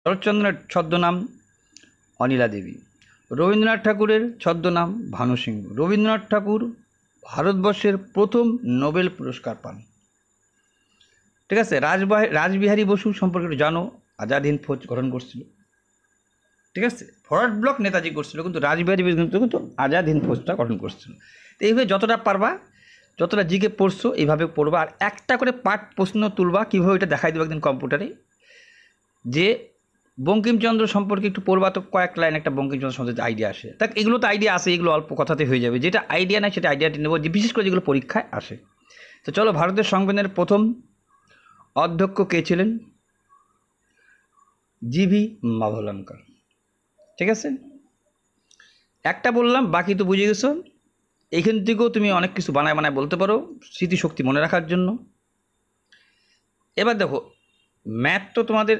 শরৎচন্দ্রের ছদ্মনাম অনিলা দেবী, রবীন্দ্রনাথ ঠাকুরের ছদ্মনাম ভানু সিংহ। রবীন্দ্রনাথ ঠাকুর ভারতবর্ষের প্রথম নোবেল পুরস্কার পান। ঠিক আছে, রাসবিহারী বসু সম্পর্কে একটু জানো, আজাদ হিন্দ ফৌজ গঠন করছিল। ঠিক আছে, ফরওয়ার্ড ব্লক নেতাজি করছিল, কিন্তু রাসবিহারী বসু কিন্তু আজাদ হিন্দ ফৌজটা গঠন করছিল। তো এইভাবে যতটা পারবা, যতটা জিকে পড়ছো এইভাবে পড়বা, আর একটা করে পার্ট প্রশ্ন তুলবা। কীভাবে এটা দেখাই দেবো একদিন কম্পিউটারে, যে বঙ্কিমচন্দ্র সম্পর্কে একটু পড়বা, তো কয়েক লাইন একটা বঙ্কিমচন্দ্র সম্পর্কে আইডিয়া আসে। তাক এগুলো তো আইডিয়া আসে, এগুলো অল্প কথাতে হয়ে যাবে। যেটা আইডিয়া নাই সেটা আইডিয়াটি নেবো, যে বিশেষ করে যেগুলো পরীক্ষায় আসে। তো চলো, ভারতের সংবিধানের প্রথম অধ্যক্ষ কে ছিলেন? জিভি মাভলাঙ্কার। ঠিক আছে, একটা বললাম, বাকি তো বুঝে গেছো। এইখান থেকেও তুমি অনেক কিছু বানায় বানায় বলতে পারো স্মৃতিশক্তি মনে রাখার জন্য। এবার দেখো, ম্যাথ তো তোমাদের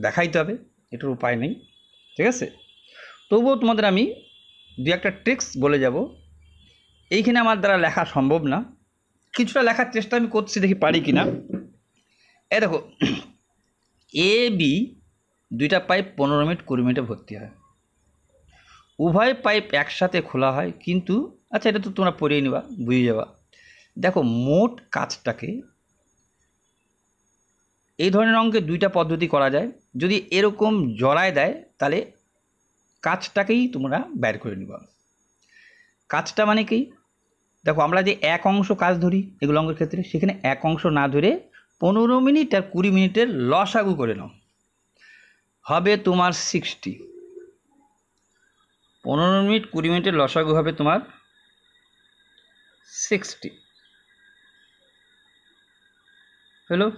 দেখাইতে হবে, এটার উপায় নেই। ঠিক আছে, তবুও তোমাদের আমি দু একটা ট্রিক্স বলে যাব। এইখানে আমার দ্বারা লেখা সম্ভব না, কিছুটা লেখার চেষ্টা আমি করছি, দেখি পারি কি না। এ দেখো, এ বি দুইটা পাইপ 15 মিনিট 20 মিনিটে ভর্তি হয়। উভয় পাইপ একসাথে খোলা হয়, কিন্তু আচ্ছা এটা তো তোমরা পড়িয়ে নিবা, বুঝে যাবা। দেখো, মোট কাজটাকে এই ধরনের অঙ্কে দুইটা পদ্ধতি করা যায়। যদি এরকম জড়ায় দেয় তাহলে কাজটাকেই তোমরা বের করে নিবা। কাজটা মানে কি? দেখো, আমরা যে এক অংশ কাজ ধরি এগুলো অঙ্কের ক্ষেত্রে, সেখানে এক অংশ না ধরে 15 মিনিট আর 20 মিনিটের লসাগু করে নাও, হবে তোমার 60। 15 মিনিট 20 মিনিটের লসাগু হবে তোমার 60। হলো?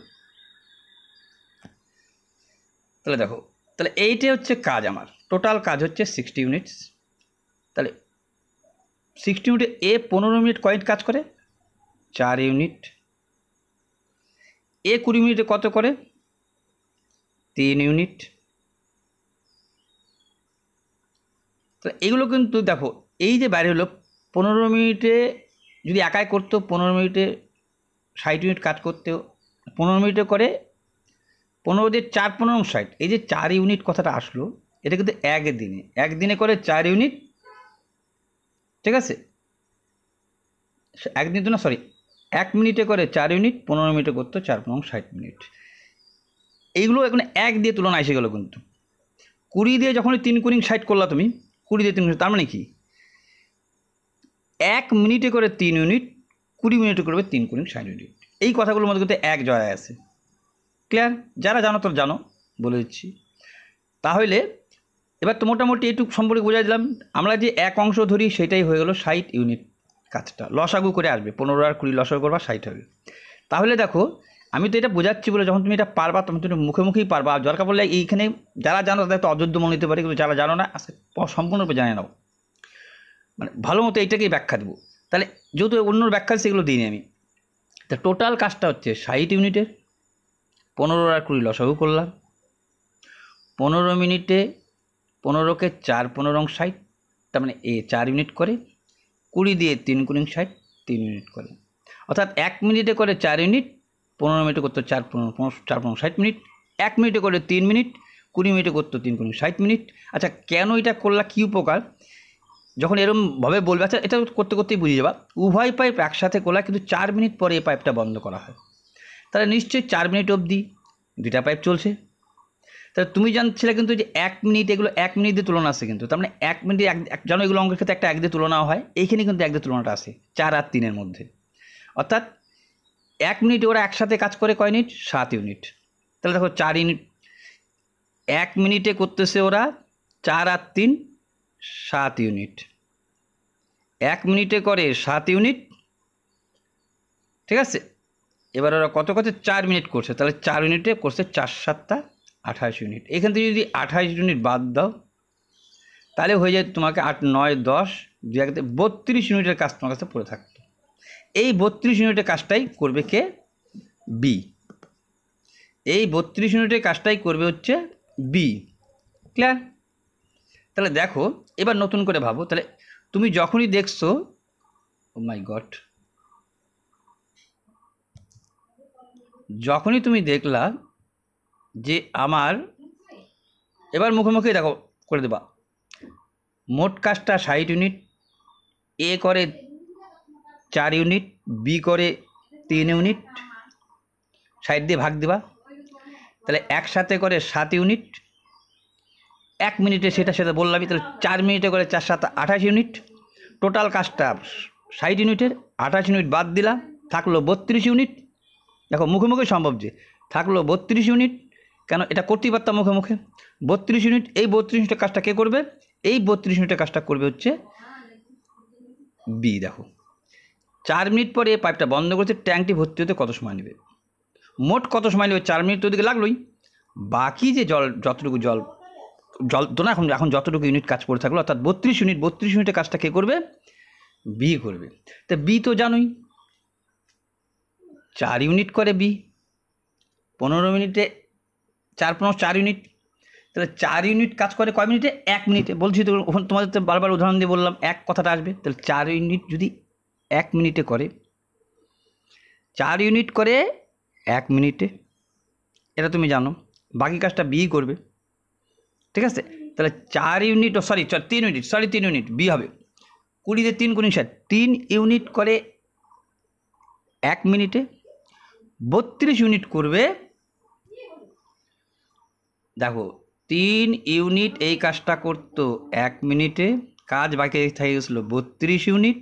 তাহলে দেখো, তাহলে এইটাই হচ্ছে কাজ, আমার টোটাল কাজ হচ্ছে 60 ইউনিটস। তাহলে 60 ইউনিটে এ 15 মিনিট কয় কাজ করে? 4 ইউনিট। এ 20 মিনিটে কত করে? 3 ইউনিট। তাহলে এগুলো কিন্তু দেখো, এই যে বাইরে হলো 15 মিনিটে যদি একাই করতো, 15 মিনিটে 60 ইউনিট কাজ করতেও 15 মিনিটে করে 15 দিয়ে 4 15 60, এই যে 4 ইউনিট কথাটা আসলো, এটা কিন্তু একদিনে করে 4 ইউনিট। ঠিক আছে, একদিন তো না, সরি, 1 মিনিটে করে 4 ইউনিট, 15 মিনিটে করতো 4 15 60 মিনিট। এইগুলো এখন 1 দিয়ে তুলনা এসে গেলো, কিন্তু 20 দিয়ে যখন 3 কুড়ি 60 করলা তুমি, 20 দিয়ে 3, তার মানে কি 1 মিনিটে করে 3 ইউনিট, 20 মিনিটে করবে 3 কুড়ি 60 ইউনিট। এই কথাগুলোর মধ্যে কিন্তু এক জড়ায় আছে। ক্লিয়ার? যারা জানো তো জানো, বলে দিচ্ছি। তাহলে এবার তো মোটামুটি এইটুকু সম্পর্কে বোঝাই দিলাম। আমরা যে এক অংশ ধরি সেটাই হয়ে গেল 60 ইউনিট। কাজটা লসাগু করে আসবে, 15 আর 20 লসাগু করবা 60 হবে। তাহলে দেখো, আমি তো এটা বোঝাচ্ছি বলে, যখন তুমি এটা পারবা তখন তুমি মুখে মুখেই পারবা। আর দরকার পড়লে এইখানে যারা জানো তাদের তো অযোগ্য মনে নিতে পারে, কিন্তু যারা জানো না আজকে সম্পূর্ণরূপে জানে নাও, মানে ভালো মতো এইটাকেই ব্যাখ্যা দেবো। তাহলে যেহেতু অন্য ব্যাখ্যা সেগুলো দিইনি আমি, তা টোটাল কাজটা হচ্ছে 60 ইউনিটের, 15 আর 20 লসাগু করলাম, 15 মিনিটে 15কে 4 15 60, তার মানে 4 ইউনিট করে, 20 দিয়ে 3 কুড়ি 60, 3 ইউনিট করে। অর্থাৎ 1 মিনিটে করে 4 ইউনিট, 15 মিনিটে করতো 4 15 60 মিনিট, 1 মিনিটে করে 3 মিনিট, 20 মিনিটে করতো 3 কুড়ি 60 মিনিট। আচ্ছা, কেন এটা করলা, কী উপকার? যখন এরকমভাবে বলবে, আচ্ছা এটা করতে করতেই বুঝে যাবা, উভয় পাইপ একসাথে খোলা, কিন্তু 4 মিনিট পরে এই পাইপটা বন্ধ করা হয়। তাহলে নিশ্চয়ই 4 মিনিট অবধি দুইটা পাইপ চলছে। তাহলে তুমি জানছিলে কিন্তু যে 1 মিনিট, এগুলো 1 মিনিট দিয়ে তুলনা আছে কিন্তু, তার মানে 1 মিনিটে জানো এগুলো অঙ্কের ক্ষেত্রে একটা 1 দিয়ে তুলনা হয়, এইখানে কিন্তু 1 দিয়ে তুলনাটা আছে 4 আর 3-এর মধ্যে। অর্থাৎ 1 মিনিটে ওরা একসাথে কাজ করে কয় ইউনিট? 7 ইউনিট। তাহলে দেখো 4 ইউনিট 1 মিনিটে করতেছে ওরা, 4 আর 3 7 ইউনিট। 1 মিনিটে করে 7 ইউনিট। ঠিক আছে, এবার ওরা কত করছে? 4 মিনিট করছে, তাহলে 4 ইউনিটে করছে 4 7 28 ইউনিট। এখান থেকে যদি 28 ইউনিট বাদ দাও তাহলে হয়ে যায় তোমাকে 8 9 10 2 1 32 ইউনিটের কাজ তোমার কাছে পড়ে থাকতো। এই 32 ইউনিটের কাজটাই করবে কে? বি। এই 32 ইউনিটের কাজটাই করবে হচ্ছে বি। ক্লিয়ার? তাহলে দেখো, এবার নতুন করে ভাবো। তাহলে তুমি যখনই দেখছো, ও মাই গড, যখনই তুমি দেখলা যে আমার এবার মুখোমুখি দেখো করে দেবা। মোট কাজটা 60 ইউনিট, এ করে 4 ইউনিট, বি করে 3 ইউনিট, 60 দিয়ে ভাগ দেবা, তাহলে একসাথে করে 7 ইউনিট, 1 মিনিটে সেটা বললামই, তাহলে 4 মিনিটে করে 4 7 28 ইউনিট। টোটাল কাজটা 60 ইউনিটের 28 ইউনিট বাদ দিলাম, থাকলো 32 ইউনিট। দেখো মুখোমুখি সম্ভব যে, থাকলো 32 ইউনিট, কেন এটা করতেই পারতাম মুখে 32 ইউনিট। এই 32 ইউনিটের কাজটা কে করবে? এই 32 ইউনিটের কাজটা করবে হচ্ছে বি। দেখো 4 মিনিট পরে পাইপটা বন্ধ করেছে, ট্যাঙ্কটি ভর্তি হতে কত সময় নেবে? মোট কত সময় নেবে? 4 মিনিট তো ওদিকে লাগলোই, বাকি যে যতটুকু জল তো না, এখন যতটুকু ইউনিট কাজ করে থাকলো, অর্থাৎ 32 ইউনিটের কাজটা কে করবে? বি করবে। তা বি তো জানোই 4 ইউনিট করে বি, 15 মিনিটে 4 × 4 ইউনিট, তাহলে 4 ইউনিট কাজ করে কয় মিনিটে? 1 মিনিটে। বলছি তো, তোমাদের তো বারবার উদাহরণ দিয়ে বললাম, এক কথাটা আসবে। তাহলে 4 ইউনিট যদি 1 মিনিটে করে, 4 ইউনিট করে 1 মিনিটে, এটা তুমি জানো। বাকি কাজটা বি করবে, ঠিক আছে? তাহলে 4 ইউনিট, 3 ইউনিট বি হবে। 20 × 3 = 60, 3 ইউনিট করে 1 মিনিটে, 32 ইউনিট করবে। দেখো 3 ইউনিট এই কাজটা করতো 1 মিনিটে, কাজ বাকি থেকে গেছিলো 32 ইউনিট।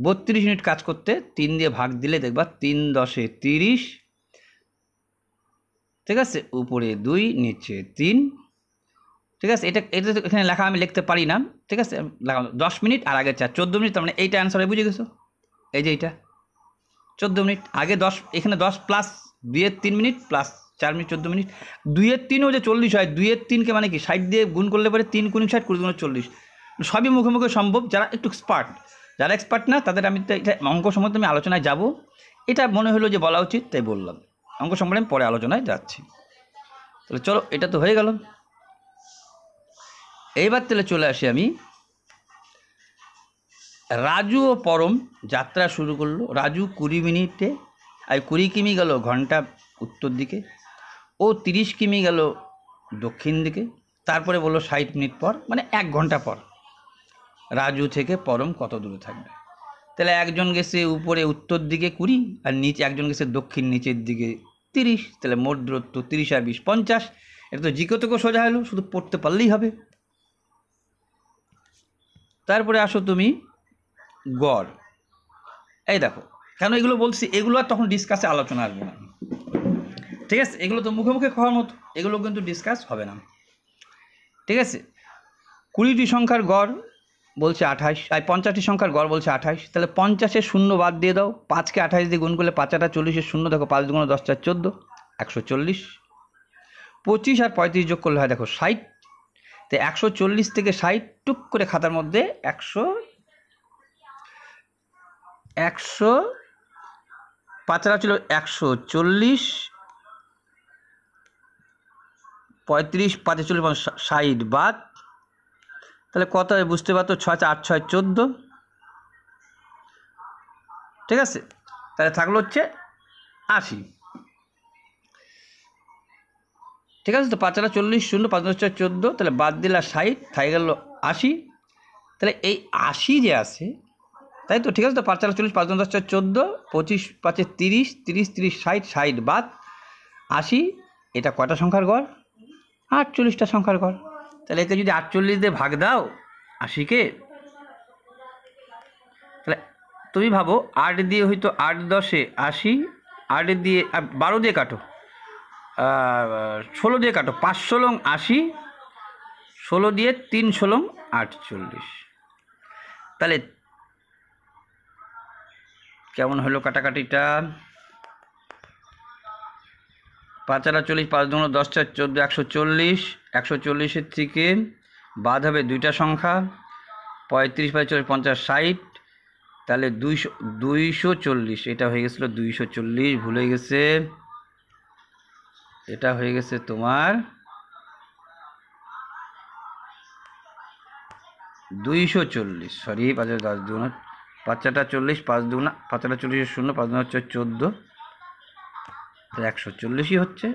32 ইউনিট কাজ করতে 3 দিয়ে ভাগ দিলে দেখবা 3 × 10 = 30, ঠিক আছে? উপরে 2, নিচে 3, ঠিক আছে? এটা এখানে লেখা আমি লিখতে পারি না, ঠিক আছে? 10 মিনিট আর আগে 4, 14 মিনিট। তার মানে এইটা অ্যান্সারে বুঝে গেছো, এই যে এইটা 14 মিনিট। আগে 10, এখানে 10 প্লাস 2 এর 3 মিনিট প্লাস 4 মিনিট, 14 মিনিট। 2 এর 3ও যে 40 হয়, 2 এর 3কে মানে কি 60 দিয়ে গুণ করলে পরে 3 × 60, 20 × 40। সবই মুখে সম্ভব, যারা একটু এক্সপার্ট। যারা এক্সপার্ট না তাদের আমি তো এটা অঙ্ক সম্বন্ধে আমি আলোচনায় যাব, এটা মনে হলো যে বলা উচিত, তাই বললাম। অঙ্ক সম্বন্ধে আমি পরে আলোচনায় যাচ্ছি। তাহলে চলো, এটা তো হয়ে গেল। এইবার তাহলে চলে আসি আমি, রাজু ও পরম যাত্রা শুরু করলো। রাজু 20 মিনিটে 20 কিমি গেল ঘন্টা উত্তর দিকে, ও 30 কিমি গেল দক্ষিণ দিকে। তারপরে বললো 60 মিনিট পর, মানে 1 ঘন্টা পর রাজু থেকে পরম কত দূরে থাকবে? তাহলে একজন গেছে উপরে উত্তর দিকে 20, আর নিচে একজন গেছে দক্ষিণ নিচের দিকে 30। তাহলে মোট দূরত্ব 30 আর 20 50। এটা তো জিকে থেকে সোজা হলো, শুধু পড়তে পারলেই হবে। তারপরে আসো তুমি গড়। এই দেখো, কেন এগুলো বলছি, এগুলো আর তখন ডিসকাসে আলোচনা আসবে না, ঠিক আছে? এগুলো তো মুখে খাওয়ার মতো, এগুলো কিন্তু ডিসকাস হবে না, ঠিক আছে? 20টি সংখ্যার গড় বলছে 28, 50টি সংখ্যার গড় বলছে 28। তাহলে 50-এর শূন্য বাদ দিয়ে দাও, 5কে 28 দিয়ে গুণ করলে 5 × 8 = 40, শূন্য দেখো 5 × 2 = 10, 4 = 14, 140। 25 আর 35 যোগ করলে হয় দেখো 60। তো 140 থেকে 60 টুক করে খাতার মধ্যে 100 5 ছিল 140, 35 5 = 40, 60 বাদ, তাহলে কত হয় বুঝতে পারতো? 6 × 8 = 14, ঠিক আছে? তাহলে থাকলো হচ্ছে 80, ঠিক আছে? তো 5 × 40, শূন্য, 5 × 10 = 14, তাহলে বাদ দিলা 60, থাকে গেল 80। তাহলে এই 80 যে আছে, তাই তো? ঠিক আছে? তো 5 × 40, 5 × 10 = 14, 25 5 = 30, 30 30 60, 60 বাদ 80। এটা কয়টা সংখ্যার গড়? 48টা সংখ্যার গড়। তাহলে একে যদি 48 দিয়ে ভাগ দাও 80কে, তাহলে তুমি ভাবো 8 দিয়ে হয়তো 8 × 10 = 80, 8 দিয়ে 12 দিয়ে কাটো, 16 দিয়ে কাটো, 5 × 80, 16 দিয়ে 3 × 48। তাহলে কেমন হলো কাটাকাটিটা? 5 × 40, 5 × 2 = 10, 4 = 14, 140। 140-এর থেকে বাদ হবে 2টা সংখ্যা, 35 5 40 50 60, তাহলে 240। এটা হয়ে গেছিলো 240, ভুলে গেছে। এটা হয়ে গেছে তোমার 240, সরি 5 × 10 2 5 × 40, 5 2 5 × 40 শূন্য, 5 2 হচ্ছে 14, 140ই হচ্ছে।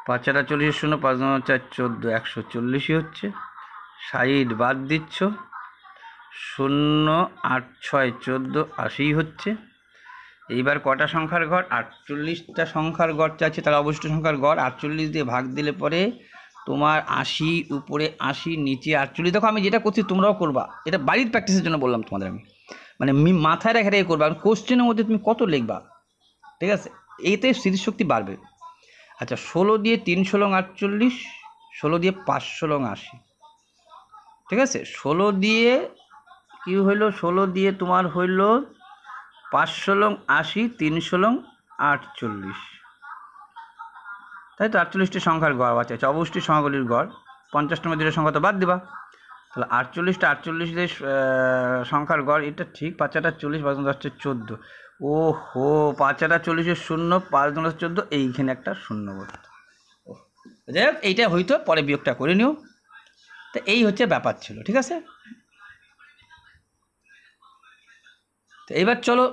5 আর 40 শূন্য, 5 9 4 14, 140ই হচ্ছে। 60 বাদ দিচ্ছ, 0 8 6 14, 80 হচ্ছে। এইবার কটা সংখ্যার ঘর? 48টা সংখ্যার ঘর চাইছে, তাহলে অবশিষ্ট সংখ্যার ঘর 48 দিয়ে ভাগ দিলে পরে তোমার 80, উপরে 80, নিচে 48। দেখো আমি যেটা করছি তোমরাও করবা, এটা বাড়ির প্র্যাকটিসের জন্য বললাম তোমাদের আমি, মানে মাথায় রেখে রেখে করবা, কোশ্চেনের মধ্যে তুমি কত লিখবা, ঠিক আছে, এইতে স্মৃতিশক্তি বাড়বে। আচ্ছা 16 দিয়ে 3 ষোলং 48, 16 দিয়ে 5 ষোলং 80, ঠিক আছে। 16 দিয়ে কি হইলো? 16 দিয়ে তোমার হইল 5 ষোলং 80, 3 ষোলং 48, তাই তো। 48টি সংখ্যার গড় আছে। আচ্ছা অবশিষ্ট সংখ্যাগুলির গড় 50টার মধ্যে সংখ্যা তো বাদ দিবা, তাহলে 48 সংখ্যার গড় এটা ঠিক। 5 আর 40, 5 10 14, ও হো 5 আর 40 শূন্য, 5 10 14, এইখানে একটা শূন্য বসতো। যাই হোক এইটা হয়তো পরে বিয়োগটা করে নিও। তো এই হচ্ছে ব্যাপার ছিল, ঠিক আছে। তো এইবার চলো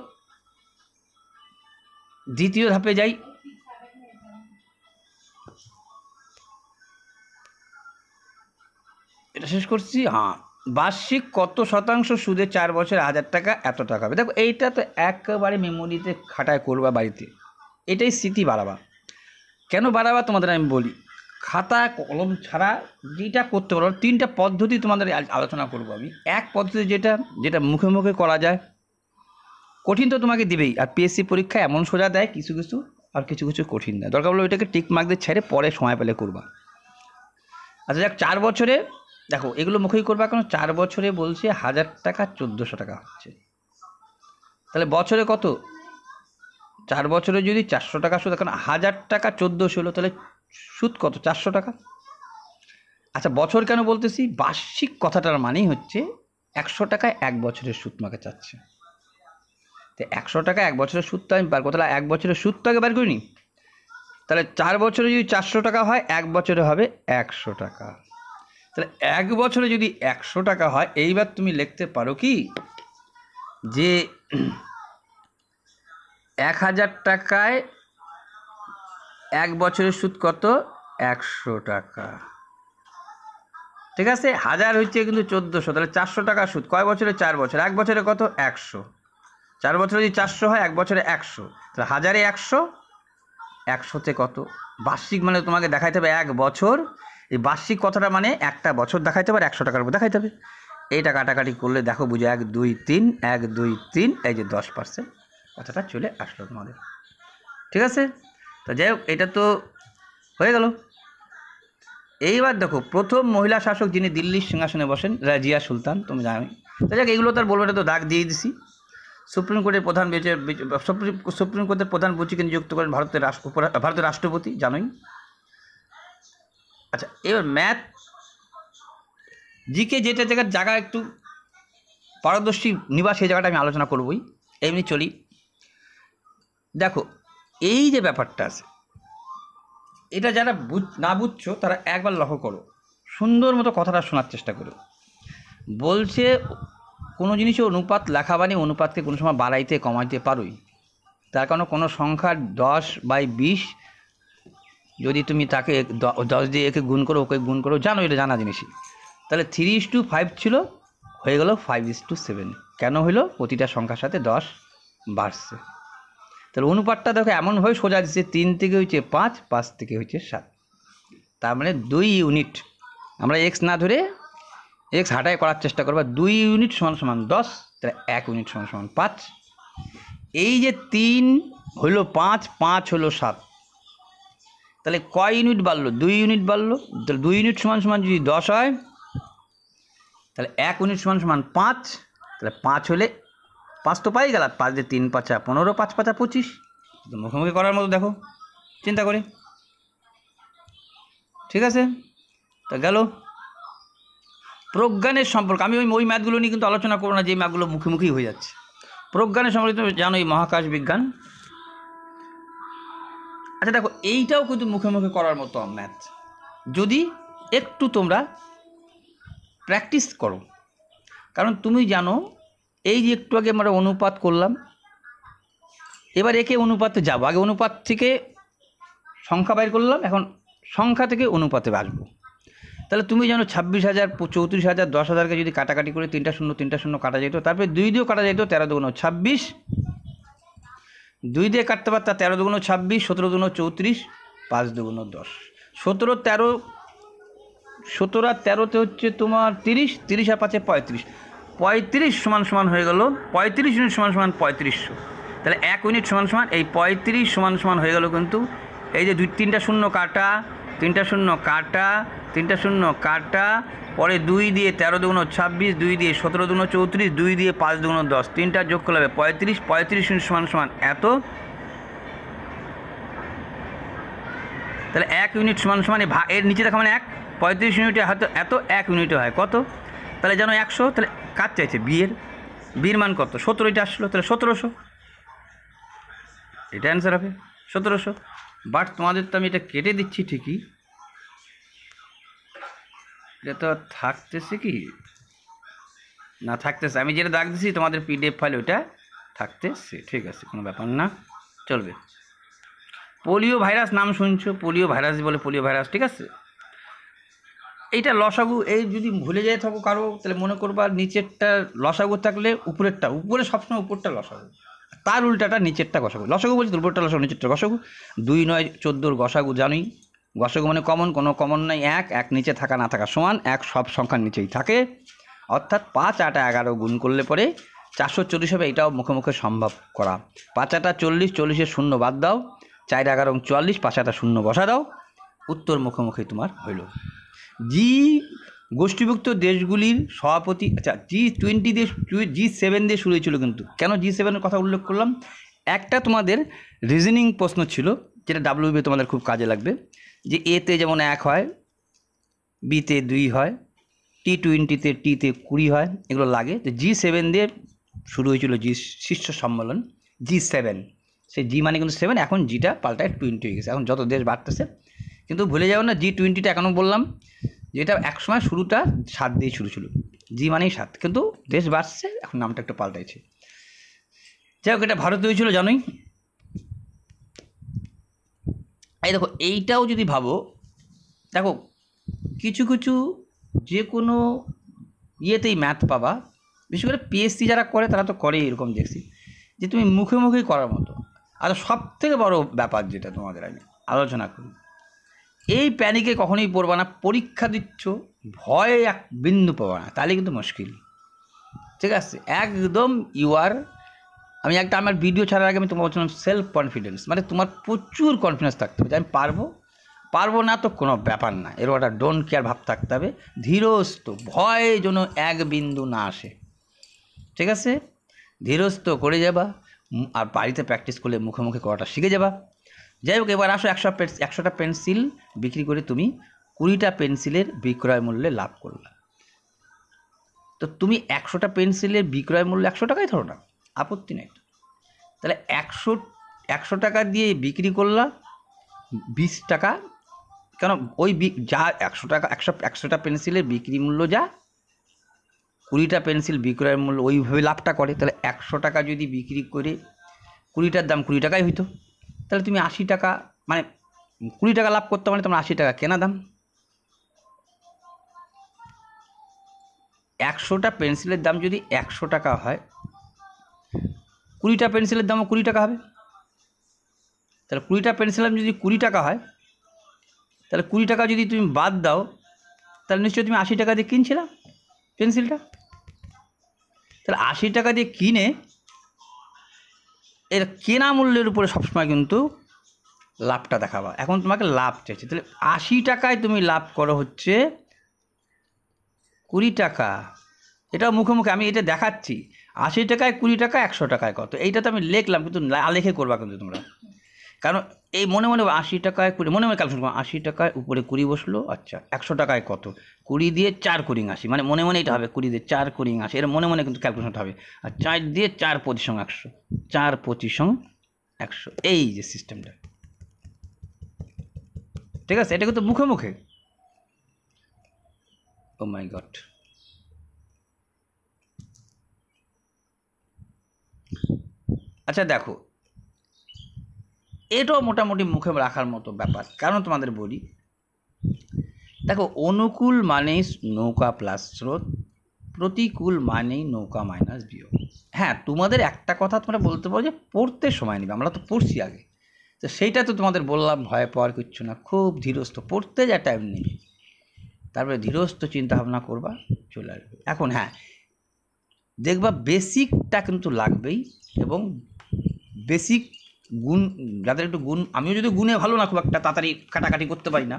দ্বিতীয় ধাপে যাই। এটা শেষ করছি। হ্যাঁ, বার্ষিক কত শতাংশ সুদে 4 বছরে 1000 টাকা এত টাকা হবে। দেখো এইটা তো একেবারে মেমোরিতে খাটায় করবা বাড়িতে, এটাই স্মৃতি বাড়াবা। কেন বাড়াবা তোমাদের আমি বলি, খাতা কলম ছাড়া যেটা করতে পারো, 3টা পদ্ধতি তোমাদের আলোচনা করবো আমি। এক পদ্ধতি যেটা মুখে মুখে করা যায়, কঠিন তো তোমাকে দিবেই, আর পিএসসি পরীক্ষা এমন সোজা দেয় কিছু কিছু, আর কিছু কিছু কঠিন দেয়। দরকার হলে ওইটাকে টিক মার্ক দিয়ে ছেড়ে পরে সময় পেলে করবা। আচ্ছা দেখ 4 বছরে, দেখো এগুলো মুখেই করবা, কারণ 4 বছরে বলছে 1000 টাকা 1400 টাকা হচ্ছে, তাহলে বছরে কত? 4 বছরে যদি 400 টাকা সুদ, এখন 1000 টাকা 1400 হলো, তাহলে সুদ কত? 400 টাকা। আচ্ছা বছর কেন বলতেছি? বার্ষিক কথাটার মানেই হচ্ছে 100 টাকায় 1 বছরের সুদ তোমাকে চাচ্ছে। তো 100 টাকা 1 বছরের সুদটা আমি বার করতে, তাহলে 1 বছরের সুদটা আগে বার করিনি। তাহলে 4 বছরে যদি 400 টাকা হয়, 1 বছরে হবে 100 টাকা। তাহলে 1 বছরে যদি 100 টাকা হয়, এইবার তুমি লিখতে পারো কি যে 1000 টাকায় 1 বছরের সুদ কত? 100 টাকা, ঠিক আছে। 1000 হচ্ছে কিন্তু 1400, তাহলে 400 টাকা সুদ কয় বছরে? 4 বছর। 1 বছরে কত? 100। 4 বছরে যদি 400 হয়, 1 বছরে 100, তাহলে 1000-এ 100, 100-তে কত? বার্ষিক মানে তোমাকে দেখাইতে হবে 1 বছর। এই বার্ষিক কথাটা মানে একটা বছর দেখাইতে হবে, 100 টাকার উপর দেখাইতে হবে। এইটা কাটাকাটি করলে দেখো বুঝে 1 2 3, 1 2 3, এই যে 10% কথাটা চলে আসলো তোমাদের, ঠিক আছে। তো যাই হোক এটা তো হয়ে গেল। এইবার দেখো প্রথম মহিলা শাসক যিনি দিল্লির সিংহাসনে বসেন, রাজিয়া সুলতান, তুমি জানো। তো যাক এগুলো তার বলবো, এটা তো দাগ দিয়ে দিছি। সুপ্রিম কোর্টের প্রধান সুপ্রিম কোর্টের প্রধান বিচারপতিকে নিযুক্ত করেন ভারতের রাষ্ট্রপতি, জানোই। আচ্ছা এবার ম্যাথ জিকে যেটা জায়গা একটু পারদর্শী নিবা, সেই জায়গাটা আমি আলোচনা করবই। এমনি চলি। দেখো এই যে ব্যাপারটা আছে, এটা যারা না বুঝছো তারা একবার লক্ষ্য করো, সুন্দর মতো কথাটা শোনার চেষ্টা করো। বলছে কোনো জিনিসে অনুপাত লেখা মানে অনুপাতকে কোনো সময় বাড়াইতে কমাইতে পারোই। তার কারণে কোনো সংখ্যার 10/20 যদি তুমি তাকে 10 দিয়ে একে গুণ করো, ওকে গুণ করো, জানো, এটা জানা জিনিসই। তাহলে 3:5 ছিল, হয়ে গেল 5:7। কেন হইলো? প্রতিটা সংখ্যার সাথে 10 বাড়ছে। তাহলে অনুপাতটা দেখো এমনভাবে সোজা দিচ্ছে, 3 থেকে হচ্ছে 5, 5 থেকে হচ্ছে 7, তার মানে 2 ইউনিট। আমরা এক্স না ধরে এক্স হাটায় করার চেষ্টা করবো। 2 ইউনিট সমান 10, তাহলে 1 ইউনিট সমান 5। এই যে 3 হলো 5, 5 হলো 7, তাহলে কয় ইউনিট বাড়লো? 2 ইউনিট বাড়লো। তাহলে 2 ইউনিট সমান যদি 10 হয়, তাহলে 1 ইউনিট সমান 5, তাহলে 5 হলে 5 তো পাই গেল, 5 দিয়ে 3 5 15, 5 5 25। মুখোমুখি করার মতো দেখো চিন্তা করে, ঠিক আছে। তা গেল প্রজ্ঞানের সম্পর্ক। আমি ওই ম্যাথগুলো নিয়ে কিন্তু আলোচনা করবো না, যে ম্যাথগুলো মুখোমুখি হয়ে যাচ্ছে। প্রজ্ঞানের সম্পর্কে তুমি জানো, এই মহাকাশ বিজ্ঞান। আচ্ছা দেখো এইটাও কিন্তু মুখে মুখে করার মতো ম্যাথ, যদি একটু তোমরা প্র্যাকটিস করো। কারণ তুমি জানো এই যে একটু আগে আমরা অনুপাত করলাম, এবার একে অনুপাতে যাবো। আগে অনুপাত থেকে সংখ্যা বাইর করলাম, এখন সংখ্যা থেকে অনুপাতে আসবো। তাহলে তুমি জানো 26,000, 34,000, 10,000কে যদি কাটাকাটি করে 3টা শূন্য কাটা যেত, তারপরে 2 দিয়েও কাটা যেত, 13 দুগুণ 26, 2 দিয়ে কাটতে পারতা, 13 দুগুণ 26, 17 দুগুণ 34, 5 দুগুণ 10, 17 আর 13তে হচ্ছে তোমার 30, 30 আর 5-এ 35, 35 সমান হয়ে গেল 35 ইউনিট সমান 3500। তাহলে 1 ইউনিট সমান এই 35 সমান হয়ে গেল কিন্তু এই যে 3টা শূন্য কাটা, 3টা শূন্য কাটা, 3টা শূন্য কাটা, পরে 2 দিয়ে 13 দুগুণ 26, 2 দিয়ে 17 দুগুণ 34, 2 দিয়ে 5 দুগুণ 10, 3টা যোগ করলে হবে 35, 35 ইউনিট সমান এত। তাহলে 1 ইউনিট সমান এর নিচে দেখা মানে 1, 35 ইউনিটে হয়তো এত, 1 ইউনিটে হয় কত, তাহলে যেন 100। তাহলে কাজ চাইছে বিয়ের মান কত, 17, এটা আসলো, তাহলে 1700, এটা অ্যান্সার হবে 1700। বাট তোমাদের তো আমি এটা কেটে দিচ্ছি ঠিকই, এটা তো থাকতেছে কি না, থাকতেছে, আমি যেটা দাগ দিচ্ছি তোমাদের PDF ফাইল ওইটা থাকতেছে, ঠিক আছে, কোনো ব্যাপার না, চলবে। পোলিও ভাইরাস নাম শুনছো, পোলিও ভাইরাস বলে, পোলিও ভাইরাস, ঠিক আছে। এইটা লসাগু, এই যদি ভুলে যেয়ে থাকো কারো, তাহলে মনে করবা নিচেরটা লসাগু থাকলে উপরে সবসময় উপরটা লসাগু, তার উল্টাটা নিচেরটা গসাগু। লসাগু বলছি, উপরটা লসাগু, নিচেরটা গসাগু। 2, 9, 14 গসাগু জানোই, গসাগু মানে কমন, কোনো কমন নাই, 1 নিচে থাকা না থাকা সমান, 1 সব সংখ্যার নিচেই থাকে, অর্থাৎ 5, 8, 11 গুণ করলে পরে 440 হবে। এটাও মুখে মুখে সম্ভব করা। 5, 8, 40, 40-এর শূন্য বাদ দাও, 4, 11, 44, 5, 8 শূন্য বসা দাও, উত্তর মুখে মুখেই তোমার হইল। গোষ্ঠীভুক্ত দেশগুলির সভাপতি, আচ্ছা G20 দিয়ে, G7 দিয়ে শুরু হয়েছিল কিন্তু। কেন G7-এর কথা উল্লেখ করলাম, একটা তোমাদের রিজনিং প্রশ্ন ছিল যেটা WB তোমাদের খুব কাজে লাগবে, যে এতে যেমন 1 হয়, বিতে 2 হয়, T20-তে টিতে 20 হয়, এগুলো লাগে। তো G7 দিয়ে শুরু হয়েছিল, শীর্ষ সম্মেলন G7, সেই জি মানে কিন্তু 7, এখন জিটা পাল্টায় 20 হয়ে গেছে, এখন যত দেশ বাড়তেছে। কিন্তু ভুলে যাও না, G20টা এখনও বললাম যেটা একসময় শুরুটা 7 দিয়ে শুরু ছিল, জি মানেই 7, কিন্তু দেশ বাড়ছে, এখন নামটা একটু পাল্টাইছে। যাই হোক, এটা ভারতে হয়েছিল জানোই। এই দেখো, এইটাও যদি ভাবো, দেখো কিছু যে কোনো ইয়েতেই ম্যাথ পাবা, বিশেষ করে PSC যারা করে তারা তো করে, এরকম দেখছি যে তুমি মুখে মুখেই করার মতো। আর সব থেকে বড় ব্যাপার যেটা তোমাদের আমি আলোচনা করি, এই প্যানিকে কখনোই পড়বা না। পরীক্ষা দিচ্ছ, ভয়ে এক বিন্দু পাবা না, তাহলে কিন্তু মুশকিল, ঠিক আছে। একদম আমি আমার ভিডিও ছাড়ার আগে আমি তোমার বলছিলাম সেলফ কনফিডেন্স, মানে তোমার প্রচুর কনফিডেন্স থাকতে হবে যে আমি পারবো না তো কোনো ব্যাপার না, এরকম একটা ডোন্ট কেয়ার ভাব থাকতে হবে। ধীরস্থ, ভয় যেন এক বিন্দু না আসে, ঠিক আছে। ধীরস্থ করে যাবা, আর বাড়িতে প্র্যাকটিস করলে মুখে মুখে করাটা শিখে যাবা। যাই হোক, এবার আসো, 100টা পেন্সিল বিক্রি করে তুমি 20টা পেন্সিলের বিক্রয় মূল্যে লাভ করলা। তো তুমি 100টা পেন্সিলের বিক্রয় মূল্য 100 টাকাই ধরো না, আপত্তি নেই। তাহলে 100 টাকা দিয়ে বিক্রি করলা 20 টাকা, কেন ওই যা 100টা পেন্সিলের বিক্রি মূল্য যা, 20টা পেন্সিল বিক্রয়ের মূল্য ওইভাবে লাভটা করে। তাহলে 100 টাকা যদি বিক্রি করে 20টার দাম 20 টাকাই হইতো, তাহলে তুমি 80 টাকা, মানে 20 টাকা লাভ করতে, মানে তোমার 80 টাকা কেনা দাম। 100টা পেন্সিলের দাম যদি 100 টাকা হয়, 20টা পেন্সিলের দামও 20 টাকা হবে। তাহলে 20টা পেন্সিলের দাম যদি 20 টাকা হয়, তাহলে 20 টাকা যদি তুমি বাদ দাও, তাহলে নিশ্চয়ই তুমি 80 টাকা দিয়ে কিনছিলা পেন্সিলটা। তাহলে 80 টাকা দিয়ে কিনে এর কেনা মূল্যের উপরে সবসময় কিন্তু লাভটা দেখাবা। এখন তোমাকে লাভ চাইছে, তাহলে 80 টাকায় তুমি লাভ করো হচ্ছে 20 টাকা। এটা মুখে মুখে আমি এটা দেখাচ্ছি, 80 টাকায় 20 টাকা, 100 টাকায় কত, এইটা তো আমি লিখলাম, কিন্তু লেখে করবা কিন্তু তোমরা। কারণ এই মনে 80 টাকায় 20, মনে ক্যালকুলেশন করো, 80 টাকায় উপরে 20 বসলো, আচ্ছা 100 টাকায় কত, 20 দিয়ে 4 কুড়িং 80, মানে মনে এটা হবে 20 দিয়ে 4 কুড়িং 80, এর মনে কিন্তু ক্যালকুলেশনটা হবে। আর 4 দিয়ে 4 25 100, 4 25 100, এই যে সিস্টেমটা, ঠিক আছে। এটা কিন্তু মুখে মুখে, ও মাই গড। আচ্ছা দেখো, এটাও মোটামুটি মুখে রাখার মতো ব্যাপার। কারণ তোমাদের বলি, দেখো, অনুকূল মানেই নৌকা প্লাস স্রোত, প্রতিকূল মানেই নৌকা মাইনাস বিয়োগ। হ্যাঁ, তোমাদের একটা কথা তোমরা বলতে পারো যে পড়তে সময় নেবে, আমরা তো পড়ছি আগে, তো সেইটা তো তোমাদের বললাম, ভয় পাওয়ার কিচ্ছু না, খুব ধীরস্থ পড়তে যা টাইম নেবে, তারপরে ধীরস্থ চিন্তা ভাবনা করবা, চলে আসবে। এখন হ্যাঁ, দেখবা বেসিকটা কিন্তু লাগবেই, এবং বেসিক গুণ, যাদের একটু গুণ, আমিও যদি গুণে ভালো না, খুব একটা তাড়াতাড়ি কাটাকাটি করতে পারি না,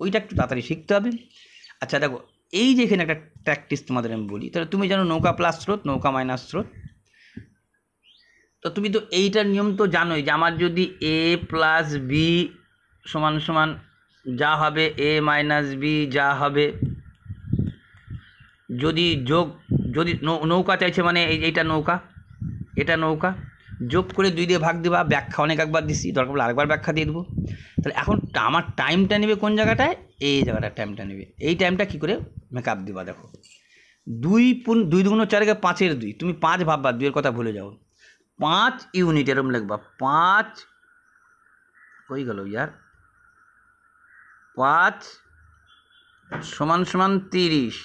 ওইটা একটু তাড়াতাড়ি শিখতে হবে। আচ্ছা দেখো, এই যে এখানে একটা প্র্যাকটিস তোমাদের আমি বলি, তাহলে তুমি জানো নৌকা প্লাস স্রোত, নৌকা মাইনাস স্রোত, তো তুমি তো এইটার নিয়ম তো জানোই যে আমার যদি এ প্লাস বি সমান সমান যা হবে, এ মাইনাস বি যা হবে, যদি যোগ, যদি নৌকা চাইছে মানে এইটা নৌকা, এটা নৌকা, যোগ করে 2 দিয়ে ভাগ দেবা, ব্যাখ্যা অনেক একবার দিছি, দরকার পড়লে আরেকবার ব্যাখ্যা দিয়ে দেবো। তাহলে এখন আমার টাইমটা নেবে কোন জায়গাটায়, এই জায়গাটায় টাইমটা নেবে, এই টাইমটা কী করে মেকআপ দিবা। দেখো 2 2 × 4 = 5-এর 2, তুমি 5 ভাববা, 2-এর কথা ভুলে যাও, 5 ইউনিট এরম লিখবা, 5 হয়ে গেল ইয়ার, 5 সমান সমান 30,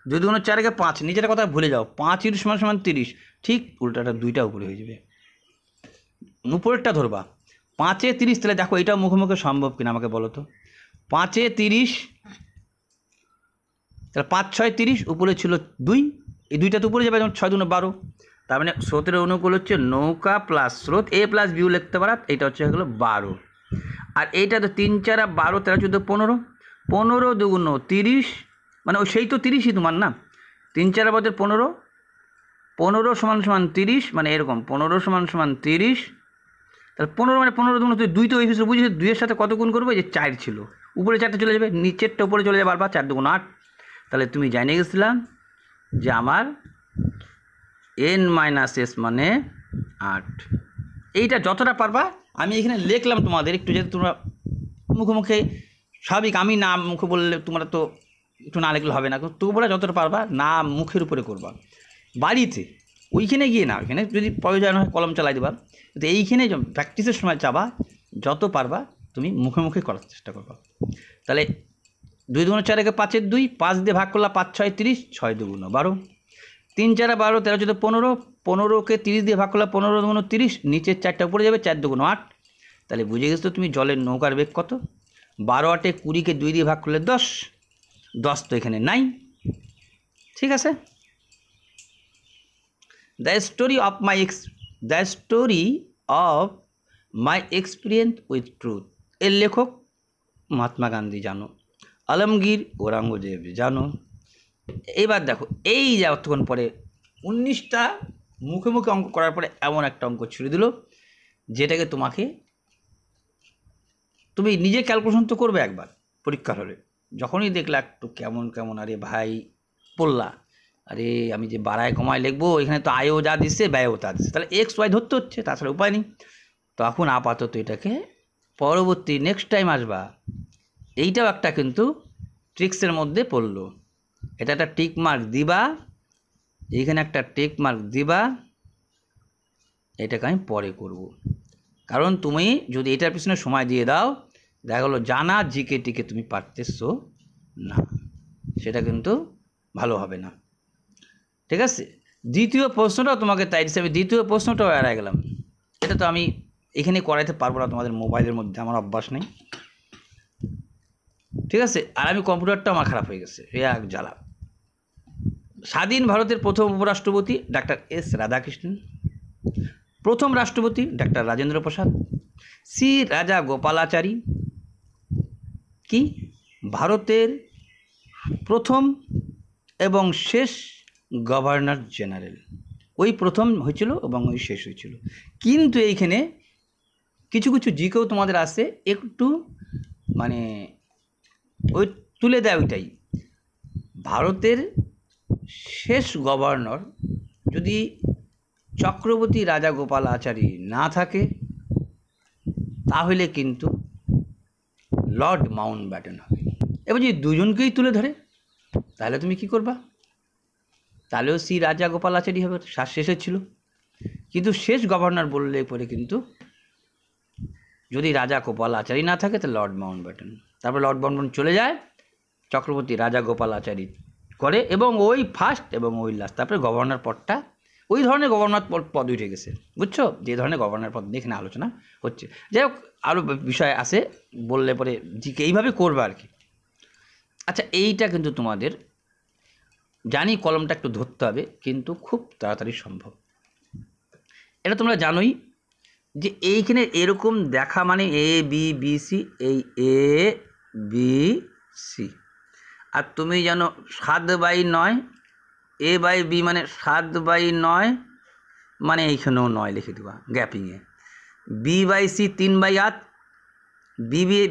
2 × 4 = 5, নিজের কথা ভুলে যাও, 5 × সমান সমান 30, ঠিক উল্টাটা 2টা উপরে হয়ে যাবে, উপরেরটা ধরবা, 5-এ 30, তাহলে দেখো এটাও মুখোমুখি সম্ভব কিনা আমাকে বলো তো, 5-এ 30, তাহলে 5 × 6 = 30, উপরে ছিল 2, এই 2টা তো উপরে যাবে, যেমন 6 × 2 = 12, তার মানে স্রোতের অনুকূল হচ্ছে নৌকা প্লাস স্রোত, এ প্লাস বিউ লিখতে পারা, এটা হচ্ছে হলো 12, আর এইটা তো 3 × 4 = 12, 13 × 14 = 15, 15 2 × 30, মানে ওই সেই তো 30ই তোমার না, 3 × 4 = 15, 15 সমান সমান 30, মানে এরকম 15 সমান সমান 30, তাহলে 15 মানে 15 2 × 2 তো এই হিসেবে বুঝেছি, 2-এর সাথে কত গুণ করবো, যে 4 ছিল, উপরে 4টা চলে যাবে, নিচেরটা উপরে চলে যাবে, বারবার 4 2 × 8, তাহলে তুমি জানে গেছিলাম যে আমার n-s মানে 8, এইটা যতটা পারবা আমি এখানে লিখলাম তোমাদের, একটু যেহেতু তোমরা মুখে স্বাভাবিক, আমি না মুখে বললে তোমরা তো একটু না লিখলে হবে না, তোমরা যতটা পারবা না মুখের উপরে করবা, বাড়িতে ওইখানে গিয়ে না, ওইখানে যদি প্রয়োজন হয় কলম চালাই দেবা, কিন্তু এইখানে প্র্যাকটিসের সময় চাবা যত পারবা তুমি মুখে করার চেষ্টা করবা। তাহলে 2 × 4 = 5-এর 2, 5 দিয়ে ভাগ করলা, 5 × 6 = 30, 6 2 × 12, 3 × 4 = 12, 13 × 14 = 15, 15কে 30 দিয়ে ভাগ করলা, 15 2 × 30, নিচের 4টা উপরে যাবে, 4 2 × 8, তাহলে বুঝে গেছো তুমি জলের নৌকার বেগ কত, 12 8 20কে 2 দিয়ে ভাগ করলে 10, 10 তো এখানে নাই, ঠিক আছে। The story of my experience with truth, এর লেখক মহাত্মা গান্ধী জানো, আলমগীর ঔরঙ্গজেব জানো। এইবার দেখো, এই যে অতক্ষণ পরে 19টা মুখে অঙ্ক করার পরে এমন একটা অঙ্ক ছুড়ে দিল, যেটাকে তুমি নিজে ক্যালকুলেশন তো করবে একবার পরীক্ষার হলে, যখনই দেখলে একটু কেমন, আরে ভাই পড়লা, আরে আমি যে বাড়ায় কমায় লিখবো, এখানে তো আয়ও যা দিচ্ছে ব্যয়ও তা দিচ্ছে, তাহলে এক্স ওয়াই ধরতে হচ্ছে, তাছাড়া উপায় নেই। তখন আপাতত এটাকে পরবর্তী নেক্সট টাইম আসবা, এইটাও একটা কিন্তু ট্রিক্সের মধ্যে পড়লো, এটা একটা টিক মার্ক দিবা, এইখানে একটা টিক মার্ক দিবা, এটাকে আমি পরে করব, কারণ তুমি যদি এটার পিছনে সময় দিয়ে দাও, দেখা গেলো জানা জিকে টিকে তুমি পারতেছো না, সেটা কিন্তু ভালো হবে না, ঠিক আছে। দ্বিতীয় প্রশ্নটাও তোমাকে তাই হিসাবে, দ্বিতীয় প্রশ্নটাও এড়াই গেলাম, এটা তো আমি এখানে করাইতে পারবো না, তোমাদের মোবাইলের মধ্যে আমার অভ্যাস নেই, ঠিক আছে। আর আমি কম্পিউটারটা আমার খারাপ হয়ে গেছে, এক জ্বালা। স্বাধীন ভারতের প্রথম উপরাষ্ট্রপতি ডাক্তার এস রাধাকৃষ্ণন, প্রথম রাষ্ট্রপতি ডাক্তার রাজেন্দ্র প্রসাদ, শ্রী রাজা গোপালাচারী কি ভারতের প্রথম এবং শেষ গভর্নর জেনারেল, ওই প্রথম হয়েছিল এবং ওই শেষ হয়েছিল। কিন্তু এইখানে কিছু জিকেও তোমাদের আসে, একটু মানে ওই তুলে দেয়, ওইটাই ভারতের শেষ গভর্নর যদি চক্রবর্তী রাজা গোপালাচারী না থাকে, তাহলে কিন্তু লর্ড মাউন্টব্যাটেন হবে। এবার যদি দুজনকেই তুলে ধরে, তাহলে তুমি কি করবা, তাহলেও শ্রী রাজা গোপালাচারী হবে, শেষে ছিল। কিন্তু শেষ গভর্নর বললে পরে কিন্তু যদি রাজা গোপালাচারী না থাকে, তাহলে লর্ড মাউন্টব্যাটেন। তারপর লর্ড বর্মন চলে যায়, চক্রবর্তী রাজা গোপালাচারী করে, এবং ওই ফার্স্ট এবং ওই লাস্ট। তারপরে গভর্নর পদটা ওই ধরনের গভর্নর পদ উঠে গেছে, বুঝছো, যে ধরনের গভর্নর পদ নিয়ে এখানে আলোচনা হচ্ছে। যাই হোক, আরও বিষয় আছে, বললে পরে জিকে এইভাবে করবে আর কি। আচ্ছা, এইটা কিন্তু তোমাদের জানি কলমটা একটু ধরতে হবে, কিন্তু খুব তাড়াতাড়ি সম্ভব। এটা তোমরা জানোই যে এইখানে এরকম দেখা মানে এ বি বি সি, এই এ বি সি, আর তুমি জানো 7/9, এ বাই বি মানে 7/9, মানে এইখানেও 9 লিখে দেবা গ্যাপিংয়ে। B by C 3/8,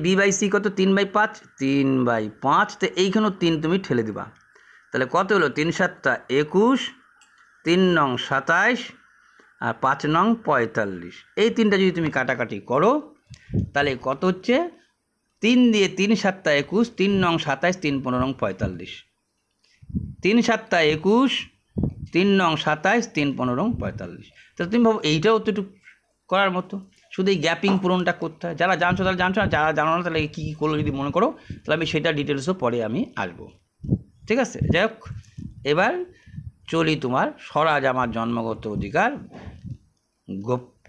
B by C কত 3/5, 3/5, তো এইখানেও 3 তুমি ঠেলে দিবা। তাহলে কত হলো, 3 × 7 = 21, 3 নং 27, আর 5 নং 45। এই তিনটা যদি তুমি কাটাকাটি করো তাহলে কত হচ্ছে, 3 দিয়ে 3 × 7 = 21, 3 নং 27, 3 15 নং 45, 3 × 7 = 21, 3 নং 27, 3 15 নং 45। তাহলে তুমি ভাবো এইটাও তো একটু করার মতো, শুধু এই গ্যাপিং পূরণটা করতে হয়। যারা জানছো তাহলে জানছো, আর যারা জানো না তাহলে কী কী করলো যদি মনে করো, তাহলে আমি সেটা ডিটেলসও পরে আমি আসবো, ঠিক আছে। যাই হোক, এবার চলি তোমার স্বরাজ আমার জন্মগত অধিকার,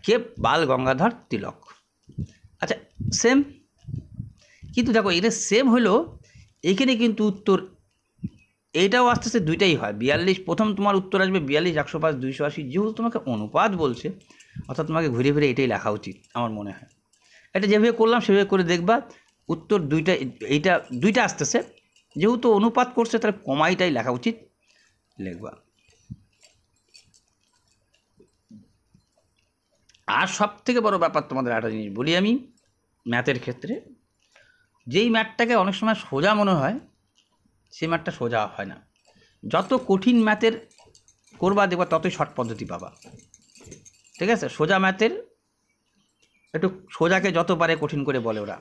কে বাল গঙ্গাধর তিলক। আচ্ছা, সেম, কিন্তু দেখো এটা সেম হলো, এখানে কিন্তু উত্তর এইটাও আস্তে আস্তে দুইটাই হয়। 42 প্রথম তোমার উত্তর আসবে 42, 105, 280, যেহেতু তোমাকে অনুপাত বলছে, অর্থাৎ তোমাকে ঘুরে ফিরে এটাই লেখা উচিত আমার মনে হয়। এটা যেভাবে করলাম সেভাবে করে দেখবা, উত্তর দুইটা, এইটা দুইটা আসতেছে, যেহেতু অনুপাত করছে তাহলে কমাইটাই লেখা উচিত, লিখবা। আর সব থেকে বড় ব্যাপার তোমাদের একটা জিনিস বলি আমি, ম্যাথের ক্ষেত্রে যেই ম্যাথটাকে অনেক সময় সোজা মনে হয়, সেই ম্যাথটা সোজা হয় না। যত কঠিন ম্যাথের করবা দেখবা ততই শর্ট পদ্ধতি পাবা, ঠিক আছে। সোজা ম্যাথের একটু সোজাকে যত পারে কঠিন করে বলে ওরা।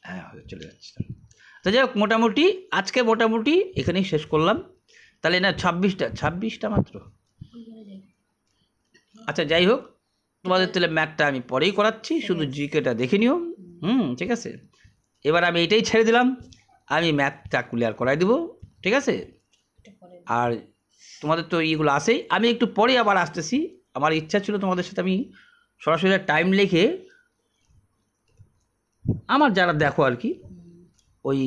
হ্যাঁ, চলে যাচ্ছে। তো যাই হোক, মোটামুটি আজকে মোটামুটি এখানেই শেষ করলাম। তাহলে না 26টা মাত্র। আচ্ছা, যাই হোক, তোমাদের তাহলে ম্যাথটা আমি পরেই করাচ্ছি, শুধু জিকেটা দেখে নিও। ঠিক আছে। এবার আমি এইটাই ছেড়ে দিলাম, আমি ম্যাথটা ক্লিয়ার করাই দেবো, ঠিক আছে। আর তোমাদের তো এইগুলো আসেই, আমি একটু পরে আবার আসতেছি। আমার ইচ্ছা ছিল তোমাদের সাথে আমি সরাসরি টাইম লিখে, আমার যারা দেখো আর কি, ওই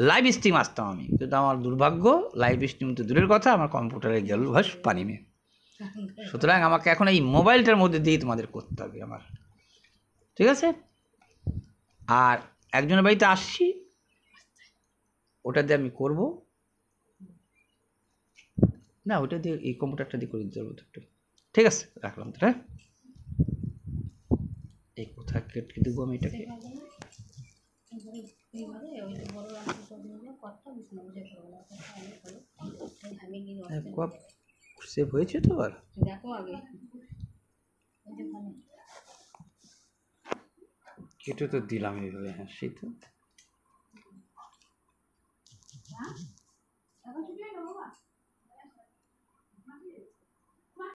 লাইভ স্ট্রিম আসতাম আমি, কিন্তু আমার দুর্ভাগ্য, লাইভ স্ট্রিম তো দূরের কথা, আমার কম্পিউটারে গেল ভাস পানি মেয়ে। সুতরাং আমাকে এখন এই মোবাইলটার মধ্যে দিয়েই তোমাদের করতে হবে আমার, ঠিক আছে। আর একজনের বাড়িতে আসছি, ওটা দিয়ে আমি করবো না, ওটা দিয়ে এই কম্পিউটারটা দিয়ে করে দিতে পারবো একটু, ঠিক আছে। রাখলাম তো, হ্যাঁ। এই কোথায় কেটে দেবো আমি এটাকে, সেভ হয়েছে তো, আর কেটে তো দিলাম এইভাবে, হ্যাঁ সেই তো।